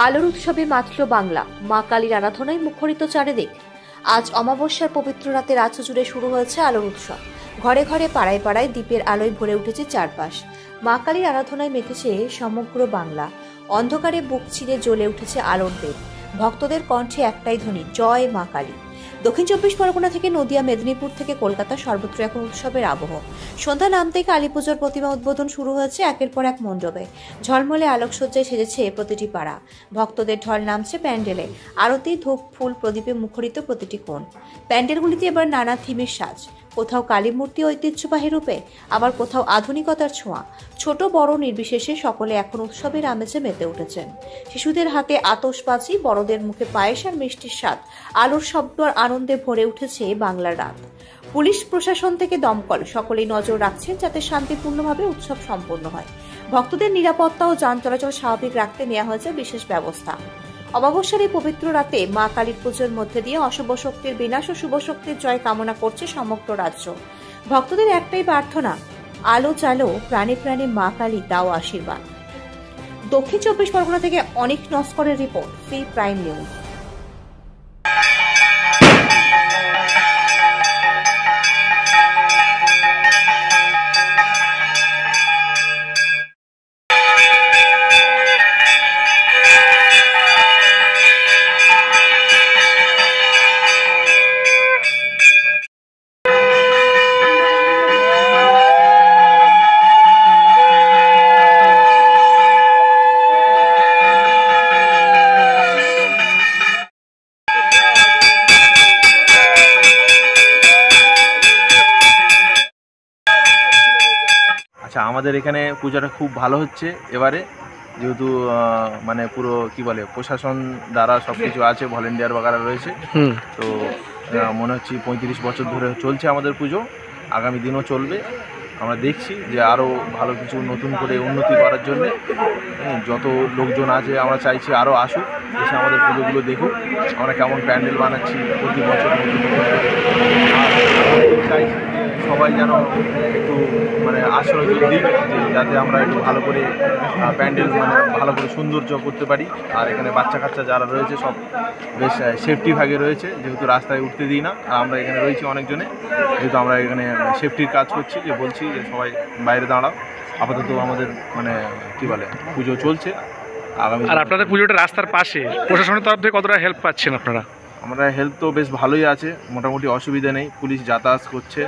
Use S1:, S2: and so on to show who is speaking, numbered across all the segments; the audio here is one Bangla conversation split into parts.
S1: আলোর উৎসবে মাতল বাংলা। মা কালীর আরাধনায় মুখরিত চারিদিক। আজ অমাবস্যার পবিত্র রাতে রাজ্য জুড়ে শুরু হয়েছে আলোর উৎসব। ঘরে ঘরে পাড়ায় পাড়ায় দ্বীপের আলোয় ভরে উঠেছে চারপাশ। মা কালীর আরাধনায় মেতেছে সমগ্র বাংলা। অন্ধকারে বুক চিরে জ্বলে উঠেছে আলোর দেব। ভক্তদের কণ্ঠে একটাই ধ্বনি, জয় মা কালী। দক্ষিণ চব্বিশ পরগনা থেকে নদিয়া, মেদিনীপুর থেকে কলকাতা, সর্বত্র এখন উৎসবের আবহ। সন্ধ্যা নামতেই কালী পুজোর প্রতিমা উদ্বোধন শুরু হয়েছে একের পর এক মণ্ডপে। ঝলমলে আলোকসজ্জায় সেজেছে প্রতিটি পাড়া। ভক্তদের ঢল নামছে প্যান্ডেলে। আরতি, ধূপ, ফুল, প্রদীপে মুখরিত প্রতিটি কোণ। প্যান্ডেলগুলিতে এবার নানা থিমের সাজ। কোথাও কালী মূর্তি ঐতিহ্যবাহী রূপে, আবার কোথাও আধুনিকতার ছোঁয়া। ছোট বড় নির্বিশেষে সকলে এখন উৎসবের আমেজে মেতে উঠেছেন। শিশুদের হাতে আতশবাজি, বড়দের মুখে পায়েস আর মিষ্টির স্বাদ। আলোর শব্দ আর আনন্দে ভরে উঠেছে বাংলার রাত। পুলিশ প্রশাসন থেকে দমকল সকলেই নজর রাখছেন যাতে শান্তিপূর্ণভাবে উৎসব সম্পন্ন হয়। ভক্তদের নিরাপত্তা ও যান চলাচল স্বাভাবিক রাখতে নেওয়া হয়েছে বিশেষ ব্যবস্থা। অমাবস্যার এই পবিত্র রাতে মা কালীর পুজোর মধ্যে দিয়ে অশুভ শক্তির বিনাশ ও শুভ শক্তির জয় কামনা করছে সমগ্র রাজ্য। ভক্তদের একটাই প্রার্থনা, আলো চালো, প্রাণে প্রাণে মা কালী দাও আশীর্বাদ। দক্ষিণ চব্বিশ পরগনা থেকে অনিক নস্করের রিপোর্ট, সি প্রাইম নিউজ।
S2: আচ্ছা, আমাদের এখানে পূজাটা খুব ভালো হচ্ছে এবারে, যেহেতু মানে পুরো কি বলে প্রশাসন দ্বারা সব কিছু আছে, ভলেন্টিয়ার বাগারা রয়েছে। তো মনে হচ্ছে 35 বছর ধরে চলছে আমাদের পুজো, আগামী দিনও চলবে। আমরা দেখছি যে আরও ভালো কিছু নতুন করে উন্নতি করার জন্য যত লোকজন আছে আমরা চাইছি আরও আসুক, এসে আমাদের পুজোগুলো দেখুক, আমরা কেমন প্যান্ডেল বানাচ্ছি প্রতি বছর নতুন চাইছি যে সবাই যেন একটু মানে আশ্রয় দিক, যাতে আমরা একটু ভালো করে প্যান্ডেল মানে ভালো করে সৌন্দর্য করতে পারি। আর এখানে বাচ্চা কাচ্চা যারা রয়েছে সব বেশ সেফটি ভাগে রয়েছে, যেহেতু রাস্তায় উঠতে দিই না, আর আমরা এখানে রয়েছি অনেকজনে, যেহেতু আমরা এখানে সেফটির কাজ করছি, যে বলছি যে সবাই বাইরে দাঁড়াও। আপাতত আমাদের মানে কি বলে পুজো চলছে আগামী।
S3: আর আপনাদের পুজোটা রাস্তার পাশে, প্রশাসনের তরফ থেকে কতটা হেল্প পাচ্ছেন আপনারা?
S2: আমরা হেল্প তো বেশ ভালোই আছে, মোটামুটি অসুবিধা নেই। পুলিশ যাতায়াত করছে,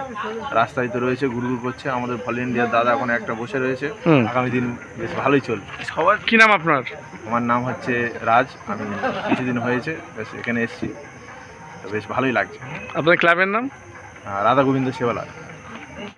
S2: রাস্তায় তো রয়েছে, ঘুরঘুর করছে। আমাদের ভলেন্টিয়ার দাদা এখন একটা বসে রয়েছে, আগামী দিন বেশ ভালোই চলবে।
S3: সবার কি নাম আপনার?
S2: আমার নাম হচ্ছে রাজ। আমি কিছুদিন হয়েছে বেশ এখানে এসেছি, বেশ ভালোই লাগছে।
S3: আপনাদের ক্লাবের নাম?
S2: রাধা গোবিন্দ সেবালয়।